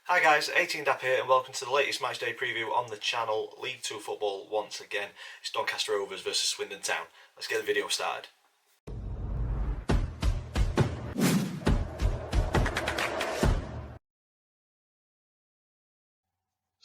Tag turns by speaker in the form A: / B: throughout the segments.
A: Hi guys, 18 Dap here and welcome to the latest matchday preview on the channel. League 2 football once again. It's Doncaster Rovers versus Swindon Town. Let's get the video started.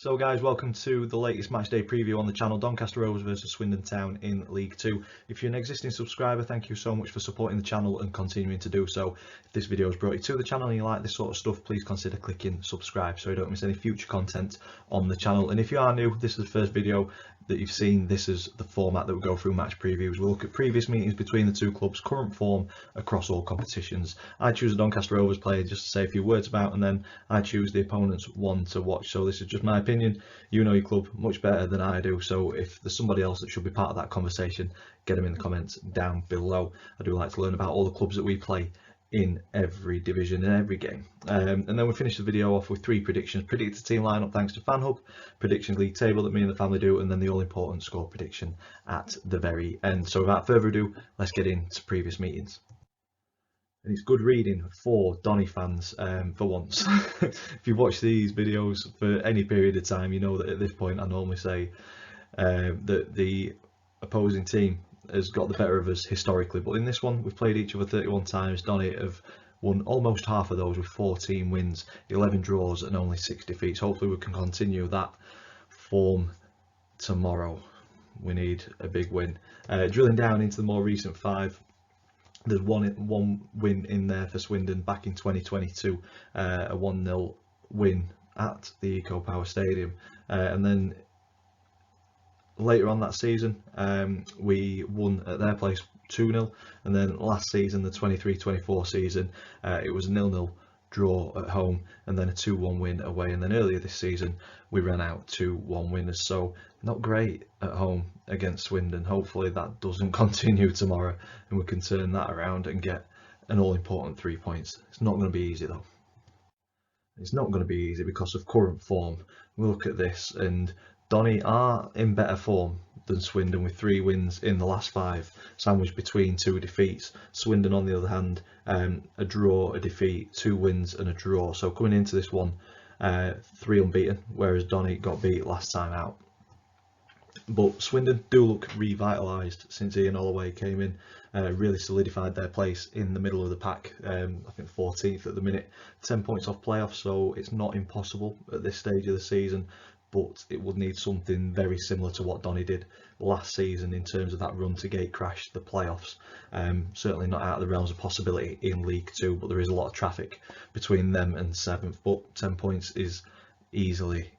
A: So guys, welcome to the latest matchday preview on the channel, Doncaster Rovers versus Swindon Town in League 2. If you're an existing subscriber, thank you so much for supporting the channel and continuing to do so. If this video has brought you to the channel and you like this sort of stuff, please consider clicking subscribe so you don't miss any future content on the channel. And if you are new, this is the first video that you've seen. This is the format that we go through match previews. We'll look at previous meetings between the two clubs, current form across all competitions. I choose a Doncaster Rovers player just to say a few words about, and then I choose the opponent's one to watch. So this is just my opinion. You know your club much better than I do, so if there's somebody else that should be part of that conversation, get them in the comments down below. I do like to learn about all the clubs that we play in every division and every game. And then we finish the video off with three predictions: predicted team lineup thanks to FanHub, predictions league table that me and the family do, and then the all important score prediction at the very end. So without further ado, let's get into previous meetings. And it's good reading for Donny fans for once. If you've watched these videos for any period of time, you know that at this point I normally say that the opposing team has got the better of us historically, but in this one we've played each other 31 times. Donny have won almost half of those with 14 wins, 11 draws and only 6 defeats. Hopefully we can continue that form tomorrow. We need a big win. Drilling down into the more recent five, there's one win in there for Swindon back in 2022, a 1-0 win at the Eco Power Stadium, and then later on that season we won at their place 2-0, and then last season, the 23-24 season, it was a 0-0 draw at home and then a 2-1 win away, and then earlier this season we ran out 2-1 winners. So not great at home against Swindon. Hopefully that doesn't continue tomorrow and we can turn that around and get an all important 3 points. It's not going to be easy though. It's not going to be easy because of current form. We look at this and Donny are in better form than Swindon with 3 wins in the last 5, sandwiched between 2 defeats. Swindon on the other hand, a draw, a defeat, 2 wins and a draw. So coming into this one, 3 unbeaten, whereas Donny got beat last time out. But Swindon do look revitalised since Ian Holloway came in, really solidified their place in the middle of the pack. I think 14th at the minute, 10 points off playoffs, so it's not impossible at this stage of the season, but it would need something very similar to what Donny did last season in terms of that run to gate crash the playoffs. Certainly not out of the realms of possibility in League 2, but there is a lot of traffic between them and 7th, but 10 points is easily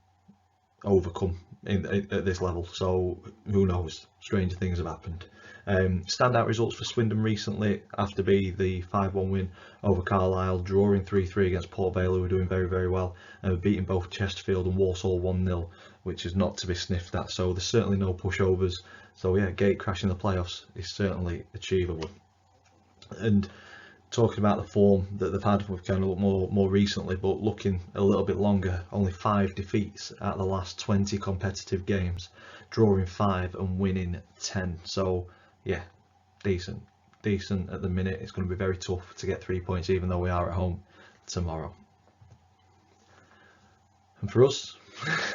A: overcome at this level, so who knows, stranger things have happened. Standout results for Swindon recently after be the 5-1 win over Carlisle, drawing 3-3 against Port Vale, who were doing very, very well, and beating both Chesterfield and Walsall 1-0, which is not to be sniffed at. So there's certainly no pushovers. So yeah, gate crashing the playoffs is certainly achievable. And talking about the form that they've had, we've kind of looked more recently, but looking a little bit longer, only 5 defeats at the last 20 competitive games, drawing 5 and winning 10. So yeah, decent at the minute. It's going to be very tough to get 3 points, even though we are at home tomorrow. And for us,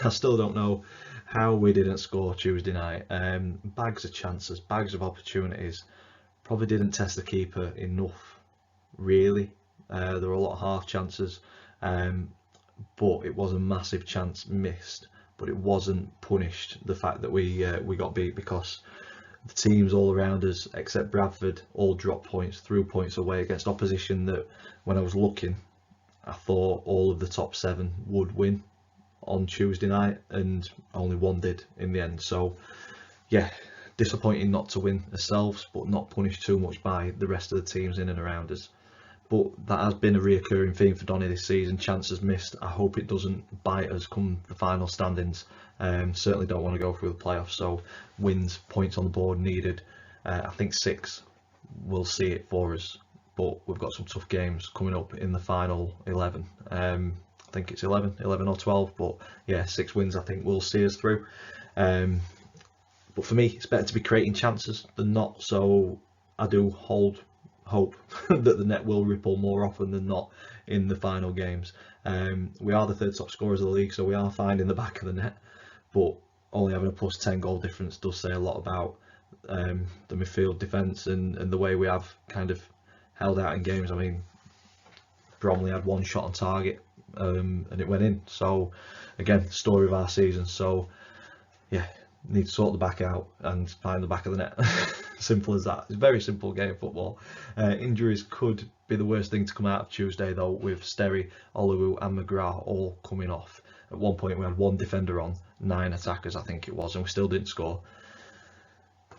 A: I still don't know how we didn't score Tuesday night. Bags of chances, bags of opportunities. Probably didn't test the keeper enough, really. There were a lot of half chances, but it was a massive chance missed, but it wasn't punished, the fact that we got beat, because the teams all around us except Bradford all dropped points, threw points away against opposition that, when I was looking, I thought all of the top 7 would win on Tuesday night, and only one did in the end. So yeah, disappointing not to win ourselves, but not punished too much by the rest of the teams in and around us. But that has been a reoccurring theme for Donny this season, chances missed. I hope it doesn't bite us come the final standings. Certainly don't want to go through the playoffs, so wins, points on the board needed. I think 6 will see it for us, but we've got some tough games coming up in the final 11. I think it's 11 or 12, but yeah, 6 wins I think will see us through. But for me, it's better to be creating chances than not, so I do hold hope that the net will ripple more often than not in the final games. We are the third top scorers of the league, so we are finding the back of the net, but only having a plus 10 goal difference does say a lot about the midfield defence and the way we have kind of held out in games. I mean, Bromley had one shot on target and it went in. So again, story of our season. So yeah, need to sort the back out and find the back of the net. Simple as that. It's a very simple game of football. Injuries could be the worst thing to come out of Tuesday though, with Sterry, Oluwu and McGrath all coming off. At one point we had one defender on, 9 attackers I think it was, and we still didn't score.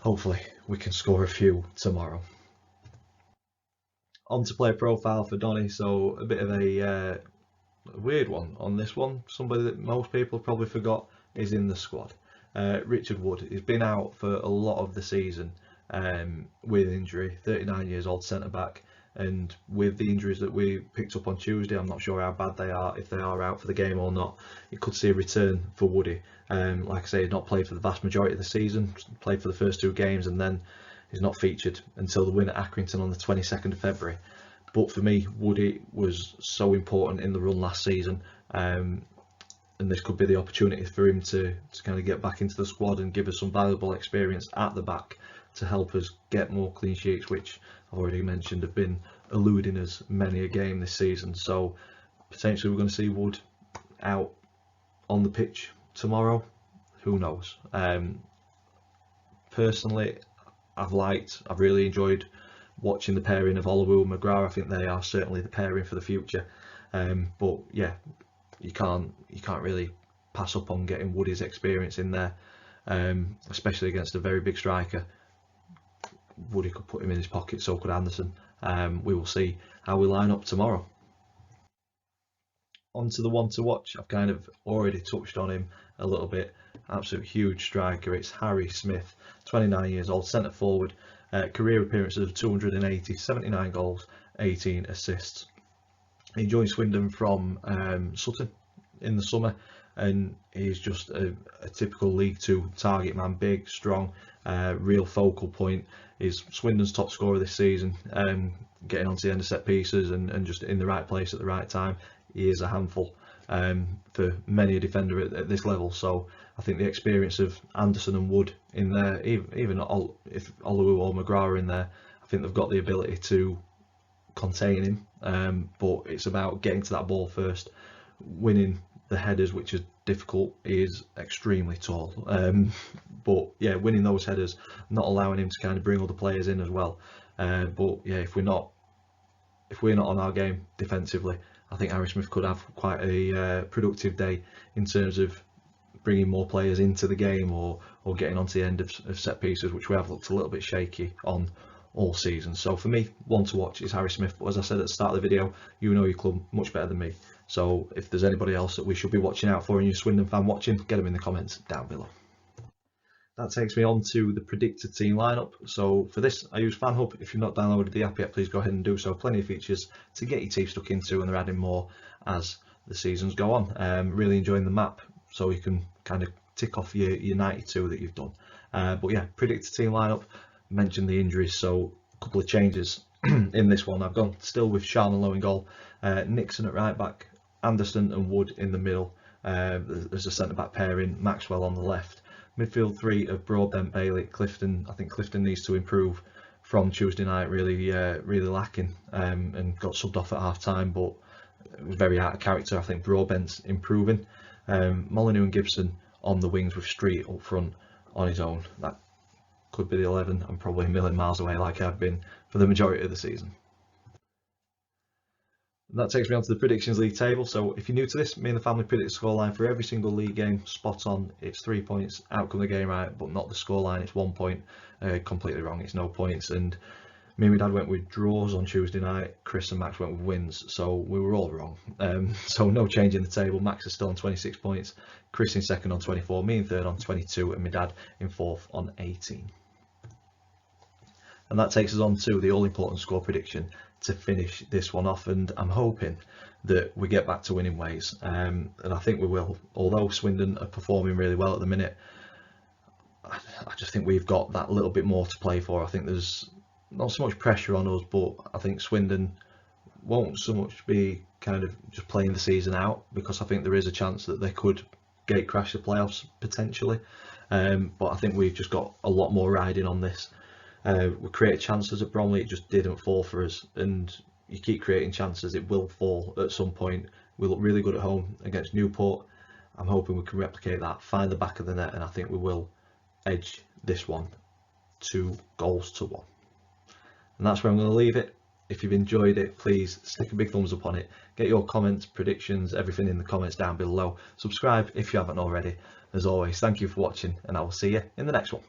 A: Hopefully we can score a few tomorrow. On to player profile for Donny, so a bit of a weird one on this one. Somebody that most people probably forgot is in the squad. Richard Wood. He's been out for a lot of the season with injury. 39 years old centre back, and with the injuries that we picked up on Tuesday, I'm not sure how bad they are, if they are out for the game or not. You could see a return for Woody. Like I say, he's not played for the vast majority of the season, played for the first 2 games, and then he's not featured until the win at Accrington on the 22nd of February. But for me, Woody was so important in the run last season, and this could be the opportunity for him to kind of get back into the squad and give us some valuable experience at the back to help us get more clean sheets, which I've already mentioned have been eluding us many a game this season. So potentially we're going to see Wood out on the pitch tomorrow. Who knows? Personally, I've really enjoyed watching the pairing of Oluwu and McGrath. I think they are certainly the pairing for the future. But yeah, you can't really pass up on getting Woody's experience in there, especially against a very big striker. Woody could put him in his pocket, so could Anderson. We will see how we line up tomorrow. On to the one to watch. I've kind of already touched on him a little bit. Absolute huge striker. It's Harry Smith, 29 years old, centre forward. Career appearances of 280, 79 goals, 18 assists. He joined Swindon from Sutton in the summer, and he's just a typical League Two target man. Big, strong, real focal point. He's Swindon's top scorer this season, getting onto the end of set pieces and just in the right place at the right time. He is a handful for many a defender at this level. So I think the experience of Anderson and Wood in there, even if Oluwu or McGrath are in there, I think they've got the ability to contain him. But it's about getting to that ball first, winning the headers, which is difficult. He is extremely tall, but yeah, winning those headers, not allowing him to kind of bring other players in as well. But yeah, if we're not on our game defensively, I think Harry Smith could have quite a productive day in terms of bringing more players into the game or getting onto the end of set pieces, which we have looked a little bit shaky on all season. So for me, one to watch is Harry Smith. But as I said at the start of the video, you know your club much better than me. So if there's anybody else that we should be watching out for and you're a Swindon fan watching, get them in the comments down below. That takes me on to the predicted team lineup. So for this, I use FanHub. If you've not downloaded the app yet, please go ahead and do so. Plenty of features to get your teeth stuck into, and they're adding more as the seasons go on. Really enjoying the map, so you can kind of tick off your 92 that you've done. But yeah, predicted team lineup. Mentioned the injuries, so a couple of changes in this one. I've gone still with Sharman Lowe in goal, Nixon at right back, Anderson and Wood in the middle. There's a centre back pairing, Maxwell on the left. Midfield 3 of Broadbent, Bailey, Clifton. I think Clifton needs to improve from Tuesday night. Really lacking, and got subbed off at half time, but it was very out of character. I think Broadbent's improving. Molyneux and Gibson on the wings with Street up front on his own. That could be the 11. I'm probably a million miles away, like I've been for the majority of the season. And that takes me on to the predictions league table. So if you're new to this, me and the family predict the scoreline for every single league game. Spot on. It's 3 points. Outcome of the game right, but not the scoreline. It's 1 point. Completely wrong. It's no points. And me and my dad went with draws on Tuesday night. Chris and Max went with wins. So we were all wrong. So no change in the table. Max is still on 26 points. Chris in second on 24. Me in third on 22. And my dad in fourth on 18. And that takes us on to the all-important score prediction to finish this one off, and I'm hoping that we get back to winning ways, and I think we will. Although Swindon are performing really well at the minute, I just think we've got that little bit more to play for. I think there's not so much pressure on us, but I think Swindon won't so much be kind of just playing the season out, because I think there is a chance that they could gate crash the playoffs potentially, but I think we've just got a lot more riding on this. We created chances at Bromley, it just didn't fall for us, and you keep creating chances, it will fall at some point. We look really good at home against Newport. I'm hoping we can replicate that, find the back of the net, and I think we will edge this one 2-1. And that's where I'm going to leave it. If you've enjoyed it, please stick a big thumbs up on it. Get your comments, predictions, everything in the comments down below. Subscribe if you haven't already. As always, thank you for watching, and I will see you in the next one.